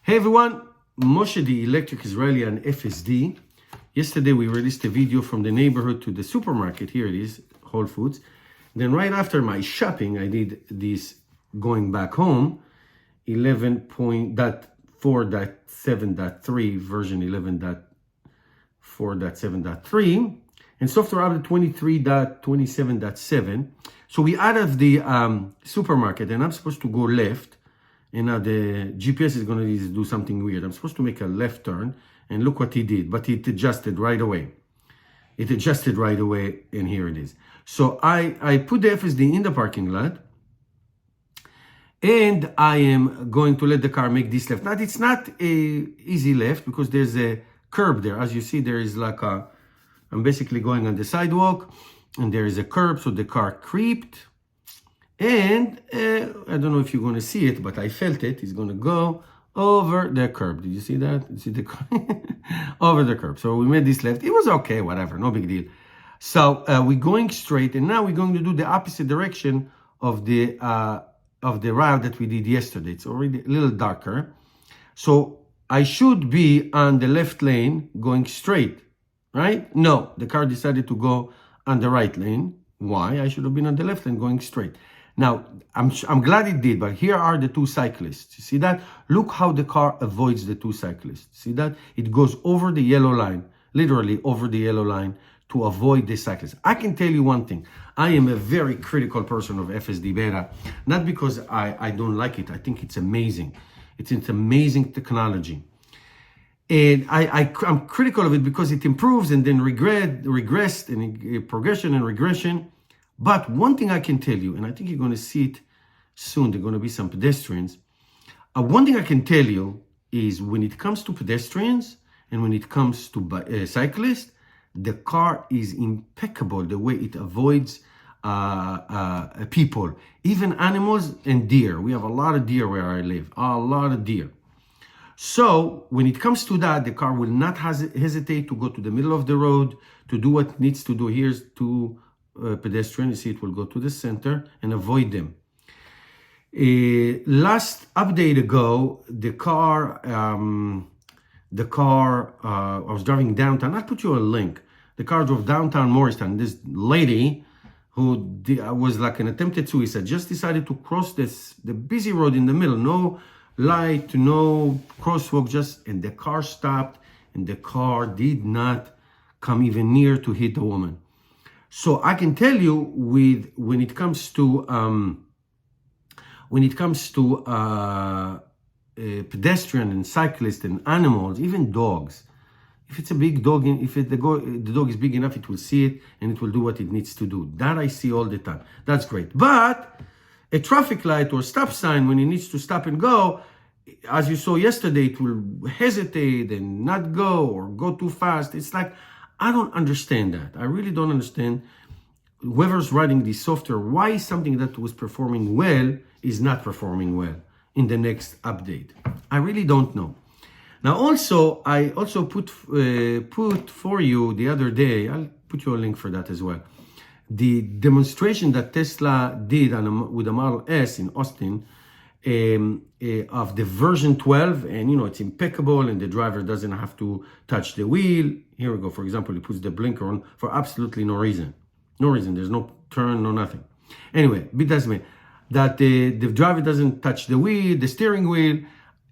Hey everyone, Moshe the Electric Israeli and FSD. Yesterday we released a video from the neighborhood to the supermarket. Here it is, Whole Foods. Then right after my shopping, I did this going back home, 11.4.7.3 version 11.4.7.3 and software update 23.27.7. So we out of the supermarket and I'm supposed to go left. And now the GPS is going to do something weird. I'm supposed to make a left turn, and look what he did. But it adjusted right away. It adjusted right away, and here it is. So I put the FSD in the parking lot, and I am going to let the car make this left. Now, it's not a easy left because there's a curb there. As you see, there is like I'm basically going on the sidewalk, and there is a curb, so the car creeped. And I don't know if you're going to see it, but I felt it. It's going to go over the curb. Did you see that? You see the over the curb. So we made this left. It was okay, whatever, no big deal. So we're going straight, and now we're going to do the opposite direction of the route that we did yesterday. It's already a little darker. So I should be on the left lane going straight, right? No, the car decided to go on the right lane. Why? I should have been on the left lane going straight. Now, I'm glad it did, but here are the two cyclists. You see that? Look how the car avoids the two cyclists. See that? It goes over the yellow line, literally over the yellow line to avoid the cyclists. I can tell you one thing. I am a very critical person of FSD beta, not because I don't like it. I think it's amazing. It's an amazing technology. And I'm critical of it because it improves and then regressed and progression and regression. But one thing I can tell you, and I think you're going to see it soon, there are going to be some pedestrians. One thing I can tell you is when it comes to pedestrians and when it comes to cyclists, the car is impeccable the way it avoids people, even animals and deer. We have a lot of deer where I live, a lot of deer. So when it comes to that, the car will not hesitate to go to the middle of the road to do what it needs to do. Here's two pedestrian. You see it will go to the center and avoid them. Last update ago, the car I was driving downtown. I'll put you a link. The car drove downtown Morristown. This lady who was like an attempted suicide just decided to cross the busy road in the middle. No light, no crosswalk, and the car stopped, and the car did not come even near to hit the woman. So I can tell you, when it comes to pedestrian and cyclists and animals, even dogs, if it's a big dog, if the dog is big enough, it will see it and it will do what it needs to do. That I see all the time. That's great. But a traffic light or stop sign, when it needs to stop and go, as you saw yesterday, it will hesitate and not go or go too fast. It's like, I don't understand that. I really don't understand whoever's writing this software, why something that was performing well is not performing well in the next update. I really don't know. Now I also put for you the other day, I'll put you a link for that as well, the demonstration that Tesla did with the Model S in Austin of the version 12, and it's impeccable and the driver doesn't have to touch the wheel. Here we go. For example, he puts the blinker on for absolutely no reason. No reason. There's no turn, no nothing. Anyway, it doesn't mean that the driver doesn't touch the wheel, the steering wheel.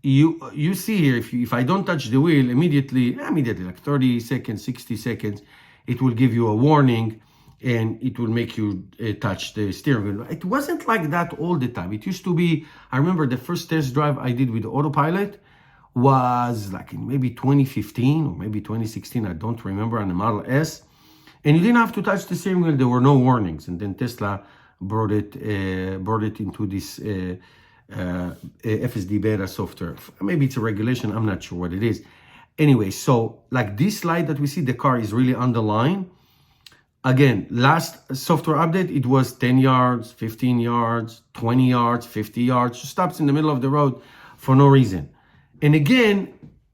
You see here, if I don't touch the wheel immediately, like 30 seconds, 60 seconds, it will give you a warning and it will make you touch the steering wheel. It wasn't like that all the time. It used to be, I remember the first test drive I did with autopilot was like in maybe 2015 or maybe 2016, I don't remember, on the Model S. And you didn't have to touch the steering wheel. There were no warnings. And then Tesla brought it into this FSD beta software. Maybe it's a regulation. I'm not sure what it is. Anyway, so like this light that we see, the car is really on the line. Again, last software update, it was 10 yards, 15 yards, 20 yards, 50 yards. Just stops in the middle of the road for no reason. And again,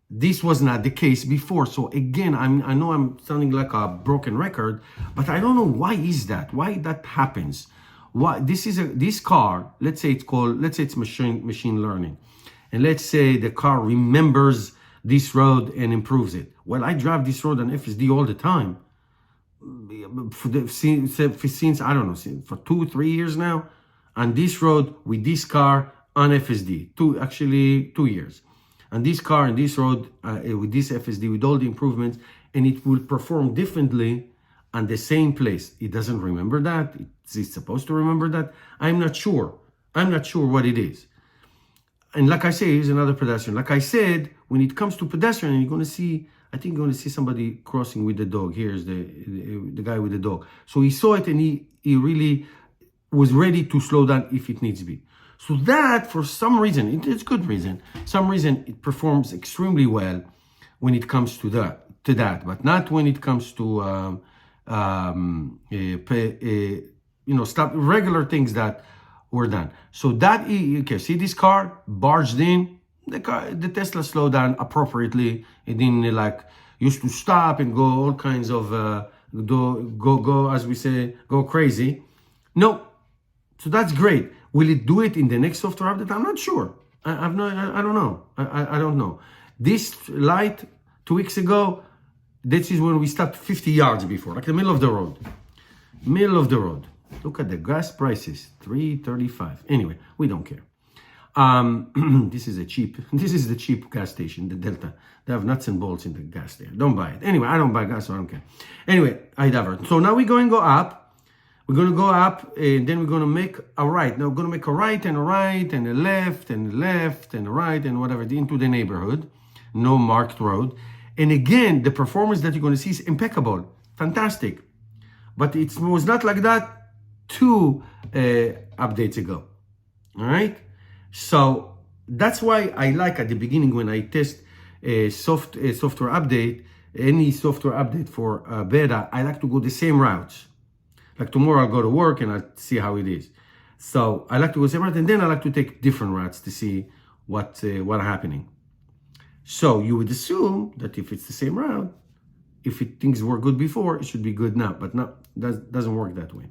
this was not the case before. So again, I know I'm sounding like a broken record, but I don't know why is that? Why that happens? Why this car, let's say it's machine learning. and let's say the car remembers this road and improves it. Well, I drive this road on FSD all the time. Since I don't know, for 2-3 years now, on this road with this car on FSD. 2 years. On this car and this road with this FSD with all the improvements, and it will perform differently on the same place. It doesn't remember that. It's supposed to remember that. I'm not sure. I'm not sure what it is. And like I say, here's another pedestrian. Like I said, when it comes to pedestrian, you're going to see, I think you're going to see somebody crossing with the dog. Here's the guy with the dog. So he saw it and he really was ready to slow down if it needs to be. So that, for some reason, it's good reason, some reason it performs extremely well when it comes to that, but not when it comes to stop regular things that were done. So that, okay, see this car barged in, the Tesla slowed down appropriately. It didn't used to stop and go all kinds of go as we say, go crazy. No, so that's great. Will it do it in the next software update? I'm not sure. I don't know. I don't know. This light 2 weeks ago, this is when we stopped 50 yards before, like the middle of the road. Middle of the road. Look at the gas prices, $3.35. Anyway, we don't care. This is the cheap gas station, the Delta. They have nuts and bolts in the gas there. Don't buy it. Anyway, I don't buy gas, so I don't care. Anyway, I divert. So now we're going to go up. We're going to go up, and then we're going to make a right. Now we're going to make a right and a right and a left and a left and a right and whatever into the neighborhood. No marked road. And again, the performance that you're going to see is impeccable. Fantastic. But it was not like that 2 updates ago. All right? So that's why I like at the beginning when I test a software update, any software update for beta, I like to go the same routes. Like tomorrow I'll go to work and I'll see how it is. So I like to go the same route, and then I like to take different routes to see what's happening. So you would assume that if it's the same route, if things were good before, it should be good now. But no, doesn't work that way.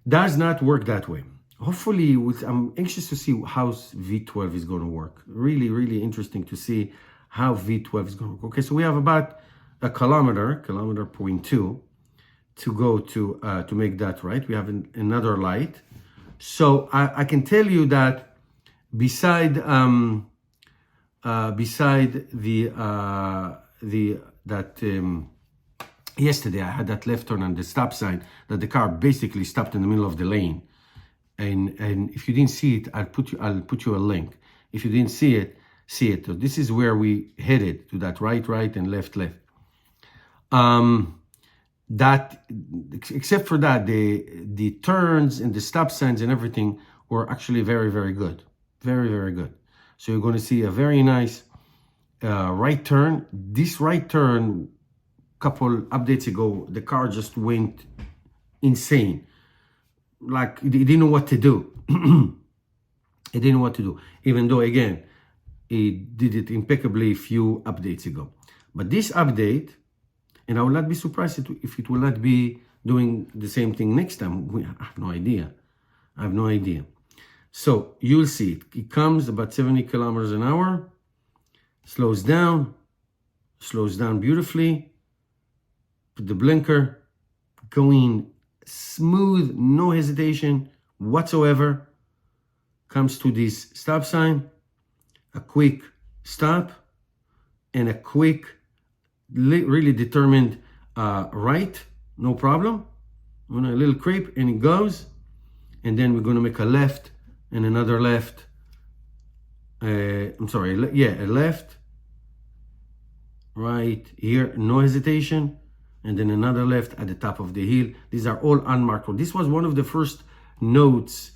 Does not work that way. Hopefully, I'm anxious to see how V12 is going to work. Really, really interesting to see how V12 is going to work. Okay, so we have about a kilometer 0.2 to go to make that right. We have another light. So I can tell you that beside yesterday I had that left turn on the stop sign that the car basically stopped in the middle of the lane. And if you didn't see it, I'll put you a link. If you didn't see it, see it. So this is where we headed, to that right, and left. That, except for that, the turns and the stop signs and everything were actually very, very good. Very, very good. So you're going to see a very nice right turn. This right turn, couple updates ago, the car just went insane. Like, it didn't know what to do. It didn't know what to do. Even though, again, it did it impeccably a few updates ago. But this update, and I will not be surprised if it will not be doing the same thing next time. I have no idea. I have no idea. So you'll see it. It comes about 70 kilometers an hour, slows down beautifully. Put the blinker, going smooth, no hesitation whatsoever. Comes to this stop sign, a quick stop, and a quick, really determined right, no problem. A little creep, and it goes. And then we're going to make a left and another left. A left, right here, no hesitation. And then another left at the top of the hill. These are all unmarked. This was one of the first notes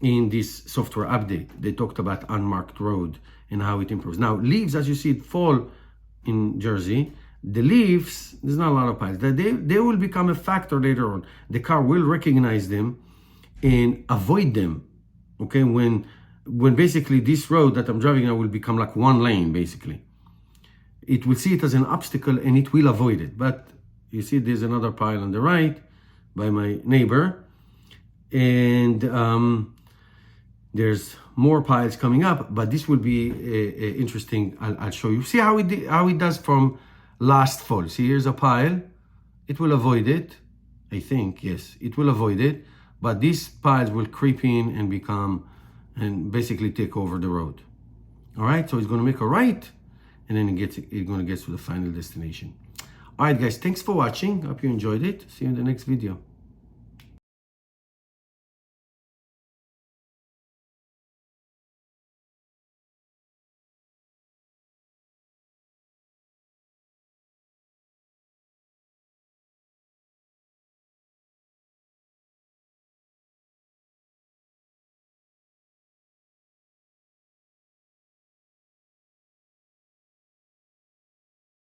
in this software update. They talked about unmarked road and how it improves. Now, leaves, as you see it fall in Jersey, the leaves, there's not a lot of piles. They will become a factor later on. The car will recognize them and avoid them. Okay, when basically this road that I'm driving now will become like one lane, basically. It will see it as an obstacle and it will avoid it. But you see there's another pile on the right by my neighbor. And there's more piles coming up, but this will be interesting. I'll show you. See how it does from last fall. See, here's a pile. It will avoid it. I think, yes, it will avoid it. But these piles will creep in and become, and basically take over the road. All right, so it's going to make a right, and then it's going to get to the final destination. All right, guys, thanks for watching. Hope you enjoyed it. See you in the next video.